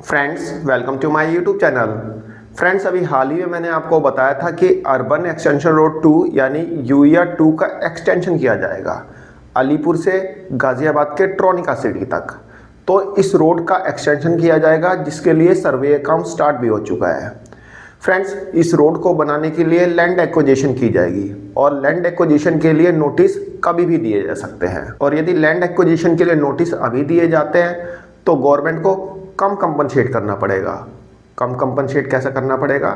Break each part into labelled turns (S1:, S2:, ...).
S1: Friends, welcome to my YouTube channel. Friends, अभी हाल ही में मैंने आपको बताया था कि अर्बन एक्सटेंशन रोड 2 यानी यूईआर 2 का एक्सटेंशन किया जाएगा अलीपुर से गाज़ियाबाद के ट्रॉनिका सिटी तक। तो इस रोड का एक्सटेंशन किया जाएगा जिसके लिए सर्वे काम स्टार्ट भी हो चुका है। फ्रेंड्स, इस रोड को बनाने के लिए लैंड एक्विजिशन की जाएगी और लैंड एक्विजिशन के लिए नोटिस कभी भी दिए जा सकते हैं। और यदि लैंड एक्विजिशन के लिए नोटिस अभी दिए जाते हैं तो गवर्नमेंट को कम कंपनसेट करना पड़ेगा। कम कंपनसेट कैसे करना पड़ेगा?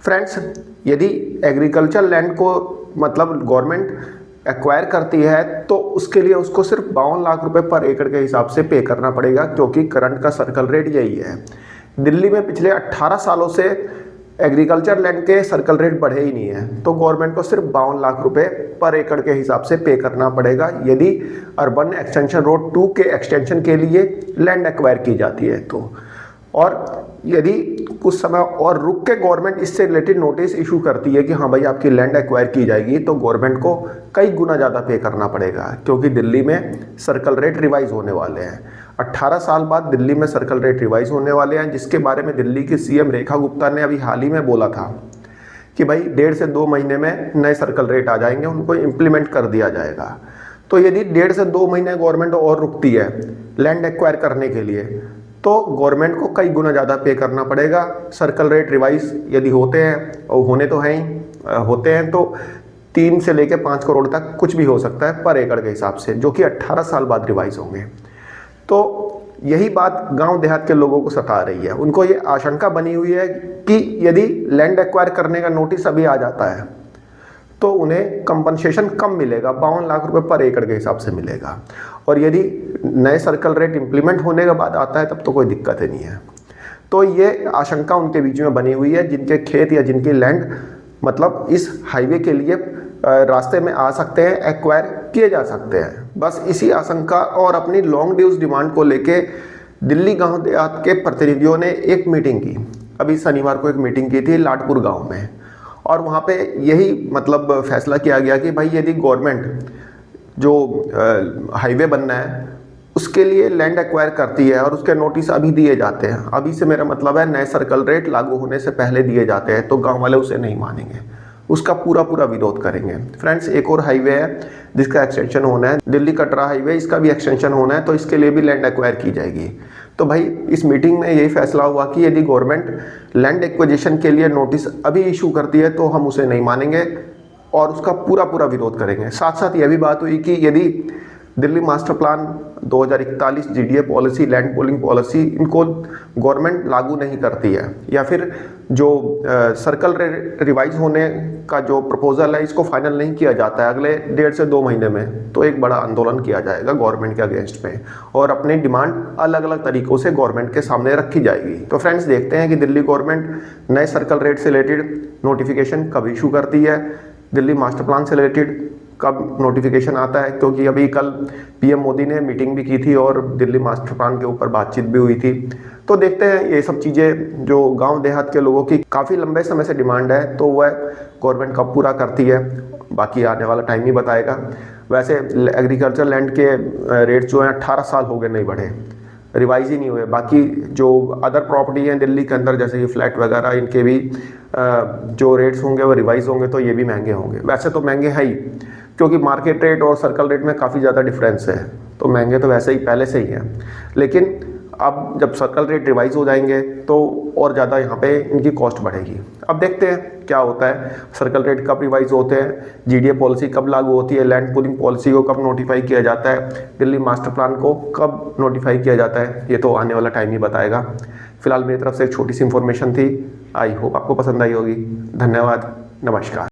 S1: फ्रेंड्स, यदि एग्रीकल्चर लैंड को मतलब गवर्नमेंट एक्वायर करती है तो उसके लिए उसको सिर्फ 52 लाख रुपए पर एकड़ के हिसाब से पे करना पड़ेगा, क्योंकि करंट का सर्कल रेट यही है। दिल्ली में पिछले 18 सालों से एग्रीकल्चर लैंड के सर्कल रेट बढ़े ही नहीं है, तो गवर्नमेंट को सिर्फ 52 लाख रुपए पर एकड़ के हिसाब से पे करना पड़ेगा यदि अर्बन एक्सटेंशन रोड 2 के एक्सटेंशन के लिए लैंड एक्वायर की जाती है तो। और यदि कुछ समय और रुक के गवर्नमेंट इससे रिलेटेड नोटिस इशू करती है कि हाँ भाई आपकी लैंड एक्वायर की जाएगी, तो गवर्नमेंट को कई गुना ज़्यादा पे करना पड़ेगा, क्योंकि दिल्ली में सर्कल रेट रिवाइज होने वाले हैं। 18 साल बाद दिल्ली में सर्कल रेट रिवाइज होने वाले हैं, जिसके बारे में दिल्ली की सीएम रेखा गुप्ता ने अभी हाल ही में बोला था कि भाई 1.5 से 2 महीने में नए सर्कल रेट आ जाएंगे, उनको इम्प्लीमेंट कर दिया जाएगा। तो यदि 1.5 से 2 महीने गवर्नमेंट और रुकती है लैंड एक्वायर करने के लिए, तो गवर्नमेंट को कई गुना ज़्यादा पे करना पड़ेगा। सर्कल रेट रिवाइज यदि होते हैं, और होने तो हैं ही, होते हैं तो 3 से लेकर 5 करोड़ तक कुछ भी हो सकता है पर एकड़ के हिसाब से, जो कि 18 साल बाद रिवाइज होंगे। तो यही बात गांव देहात के लोगों को सता रही है। उनको ये आशंका बनी हुई है कि यदि लैंड एक्वायर करने का नोटिस अभी आ जाता है तो उन्हें कंपनसेशन कम मिलेगा, 52 लाख रुपए पर एकड़ के हिसाब से मिलेगा। और यदि नए सर्कल रेट इम्प्लीमेंट होने के बाद आता है तब तो कोई दिक्कत ही नहीं है। तो ये आशंका उनके बीच में बनी हुई है, जिनके खेत या जिनकी लैंड मतलब इस हाईवे के लिए रास्ते में आ सकते हैं, एक्वायर किए जा सकते हैं। बस इसी आशंका और अपनी लॉन्ग ड्यूज डिमांड को लेके दिल्ली गांव देहात के प्रतिनिधियों ने एक मीटिंग की। अभी शनिवार को एक मीटिंग की थी लाडपुर गांव में, और वहाँ पे यही मतलब फैसला किया गया कि भाई यदि गवर्नमेंट जो हाईवे बनना है उसके लिए लैंड एक्वायर करती है और उसके नोटिस अभी दिए जाते हैं, अभी से मेरा मतलब है नए सर्कल रेट लागू होने से पहले दिए जाते हैं, तो गांव वाले उसे नहीं मानेंगे, उसका पूरा विरोध करेंगे। फ्रेंड्स, एक और हाईवे है जिसका एक्सटेंशन होना है, दिल्ली कटरा हाईवे, इसका भी एक्सटेंशन होना है, तो इसके लिए भी लैंड एक्वायर की जाएगी। तो भाई इस मीटिंग में यही फैसला हुआ कि यदि गवर्नमेंट लैंड एक्विजिशन के लिए नोटिस अभी इशू करती है तो हम उसे नहीं मानेंगे और उसका पूरा विरोध करेंगे। साथ साथ यह भी बात हुई कि यदि Delhi master plan 2041 GDA policy, land pooling policy, इनको गवर्नमेंट लागू नहीं करती है, या फिर जो सर्कल रिवाइज होने का जो प्रपोजल है इसको फाइनल नहीं किया जाता है अगले 1.5 से 2 महीने में, तो एक बड़ा आंदोलन किया जाएगा गवर्नमेंट के अगेंस्ट में और अपनी डिमांड अलग अलग तरीक़ों से गवर्नमेंट के सामने रखी जाएगी। तो फ्रेंड्स, देखते हैं कि दिल्ली गवर्नमेंट नए सर्कल रेट से रिलेटेड नोटिफिकेशन कब इशू करती है, दिल्ली मास्टर प्लान से रिलेटेड कब नोटिफिकेशन आता है, क्योंकि अभी कल पीएम मोदी ने मीटिंग भी की थी और दिल्ली मास्टर प्लान के ऊपर बातचीत भी हुई थी। तो देखते हैं ये सब चीज़ें जो गांव देहात के लोगों की काफ़ी लंबे समय से डिमांड है, तो वह गवर्नमेंट कब पूरा करती है, बाकी आने वाला टाइम ही बताएगा। वैसे एग्रीकल्चर लैंड के रेट जो हैं 18 साल हो गए नहीं बढ़े, रिवाइज ही नहीं हुए। बाकी जो अदर प्रॉपर्टी हैं दिल्ली के अंदर जैसे कि फ्लैट वगैरह, इनके भी जो रेट्स होंगे वो रिवाइज होंगे, तो ये भी महंगे होंगे। वैसे तो महंगे हैं ही, क्योंकि मार्केट रेट और सर्कल रेट में काफ़ी ज़्यादा डिफरेंस है, तो महंगे तो वैसे ही पहले से ही हैं। लेकिन अब जब सर्कल रेट रिवाइज हो जाएंगे तो और ज़्यादा यहाँ पे इनकी कॉस्ट बढ़ेगी। अब देखते हैं क्या होता है, सर्कल रेट कब रिवाइज होते हैं, जीडीए पॉलिसी कब लागू होती है, लैंड पूलिंग पॉलिसी को कब नोटिफाई किया जाता है, दिल्ली मास्टर प्लान को कब नोटिफाई किया जाता है, ये तो आने वाला टाइम ही बताएगा। फिलहाल मेरी तरफ से एक छोटी सी इन्फॉर्मेशन थी, आई होप आपको पसंद आई होगी। धन्यवाद, नमस्कार।